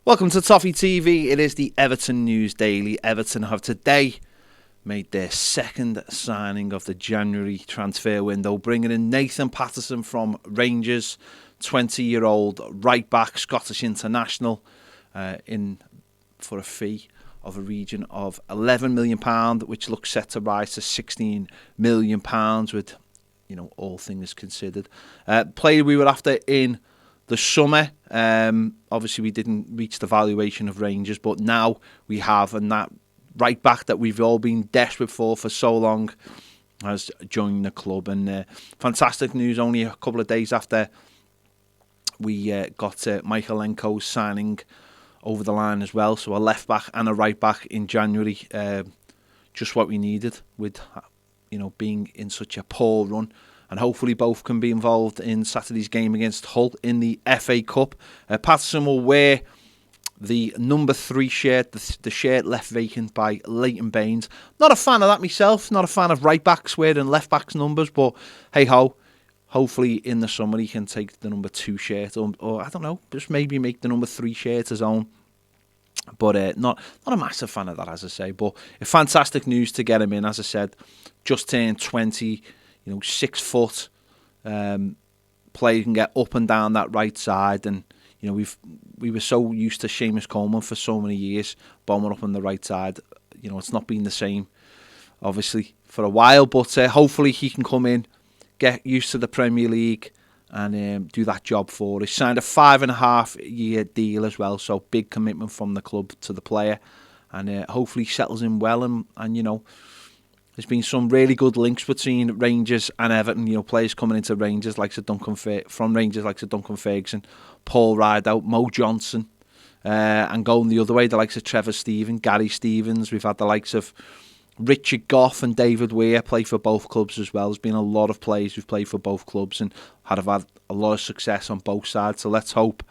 Welcome to Toffee TV. It is the Everton News Daily. Everton have today made their second signing of the January transfer window, bringing in Nathan Patterson from Rangers, 20-year-old right-back, Scottish international, in for a fee of a region of £11 million, which looks set to rise to £16 million with, all things considered. Player we were after in the summer. Obviously we didn't reach the valuation of Rangers, but now we have, and that right back that we've all been desperate for so long has joined the club. And fantastic news, only a couple of days after we got Michalenko's signing over the line as well. So a left back and a right back in January, just what we needed with being in such a poor run. And hopefully both can be involved in Saturday's game against Hull in the FA Cup. Patterson will wear the number 3 shirt, the shirt left vacant by Leighton Baines. Not a fan of that myself, not a fan of right backs wearing left backs numbers, but hey ho, hopefully in the summer he can take the number 2 shirt, or I don't know, just maybe make the number 3 shirt his own. But not a massive fan of that, as I say. But fantastic news to get him in, as I said, just turned 20. 6 foot player, can get up and down that right side, and we were so used to Seamus Coleman for so many years bombing up on the right side. It's not been the same, obviously, for a while, but hopefully he can come in, get used to the Premier League, and do that job for us. Signed a 5.5-year deal as well, so big commitment from the club to the player, and hopefully settles in well, and there's been some really good links between Rangers and Everton. Players coming into Rangers like Duncan Ferguson, Paul Rideout, Mo Johnson, and going the other way, the likes of Trevor Steven, Gary Stevens. We've had the likes of Richard Gough and David Weir play for both clubs as well. There's been a lot of players who've played for both clubs and have had a lot of success on both sides. So let's hope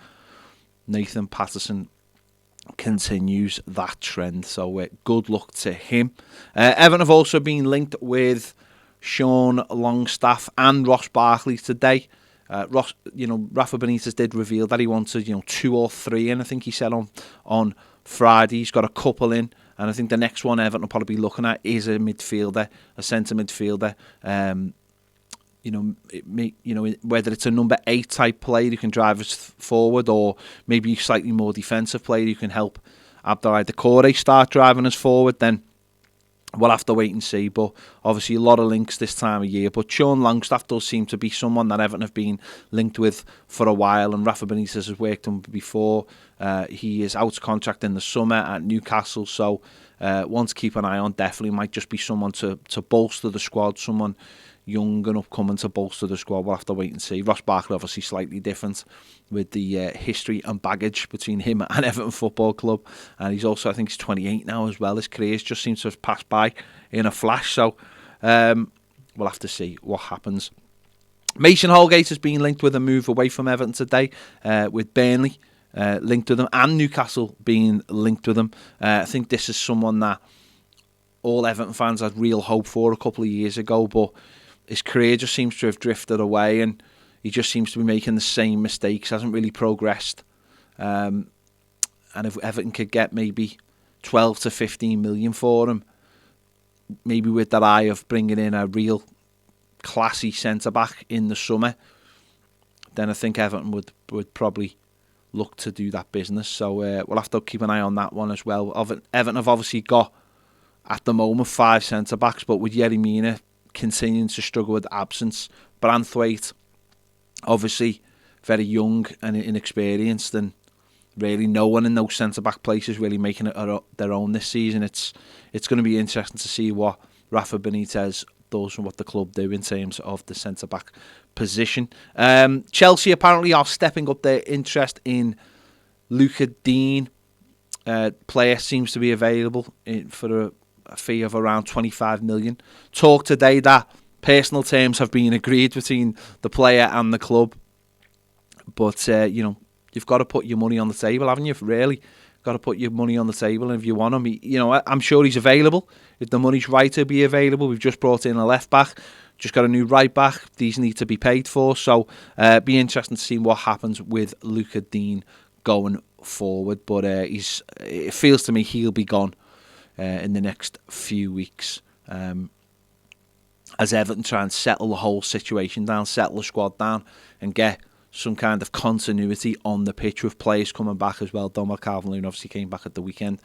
Nathan Patterson continues that trend. So good luck to him. Everton have also been linked with Sean Longstaff and Ross Barkley today. Rafa Benitez did reveal that he wanted 2 or 3 in. I think he said on Friday he's got a couple in, and I think the next one Everton will probably be looking at is a midfielder, a centre midfielder. Whether it's a number 8 type player who can drive us forward, or maybe a slightly more defensive player who can help Abdoulaye Doucouré start driving us forward, then we'll have to wait and see. But obviously a lot of links this time of year. But Sean Longstaff does seem to be someone that Everton have been linked with for a while, and Rafa Benitez has worked on before. He is out of contract in the summer at Newcastle, so one to keep an eye on. Definitely might just be someone to bolster the squad, someone young and upcoming to bolster the squad. We'll have to wait and see. Ross Barkley obviously slightly different with the history and baggage between him and Everton Football Club, and he's also, I think he's 28 now as well. His career just seems to have passed by in a flash, so we'll have to see what happens. Mason Holgate has been linked with a move away from Everton today, with Burnley linked with him and Newcastle being linked with him. I think this is someone that all Everton fans had real hope for a couple of years ago, but his career just seems to have drifted away, and he just seems to be making the same mistakes, hasn't really progressed. And if Everton could get maybe 12 to 15 million for him, maybe with that eye of bringing in a real classy centre-back in the summer, then I think Everton would probably look to do that business. So we'll have to keep an eye on that one as well. Everton have obviously got, at the moment, 5 centre-backs, but with Yerry Mina continuing to struggle with absence, Branthwaite obviously very young and inexperienced, and really no one in those centre-back places really making it their own this season. It's going to be interesting to see what Rafa Benitez does and what the club do in terms of the centre-back position. Chelsea apparently are stepping up their interest in Luca Dean. Player seems to be available for a fee of around 25 million. Talk today that personal terms have been agreed between the player and the club, but you've got to put your money on the table, haven't you? Really got to put your money on the table, and if you want him, I'm sure he's available. If the money's right to be available, we've just brought in a left back, just got a new right back. These need to be paid for, so be interesting to see what happens with Luca Dean going forward. But it feels to me he'll be gone in the next few weeks. As Everton try and settle the whole situation down, settle the squad down, and get some kind of continuity on the pitch with players coming back as well. Dominic Calvert-Lewin obviously came back at the weekend.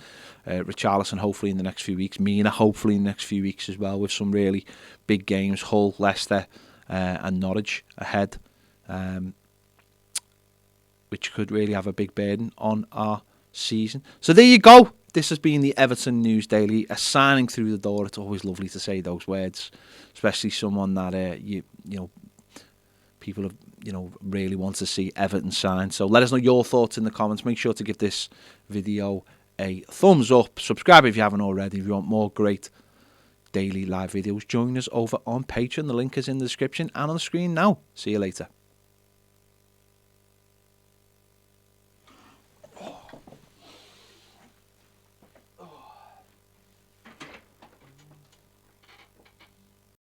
Richarlison hopefully in the next few weeks. Mina hopefully in the next few weeks as well, with some really big games. Hull, Leicester and Norwich ahead, which could really have a big burden on our season. So there you go. This has been the Everton News Daily. A signing through the door. It's always lovely to say those words, especially someone that you know people have really want to see Everton sign. So let us know your thoughts in the comments. Make sure to give this video a thumbs up. Subscribe if you haven't already. If you want more great daily live videos, join us over on Patreon. The link is in the description and on the screen now. See you later.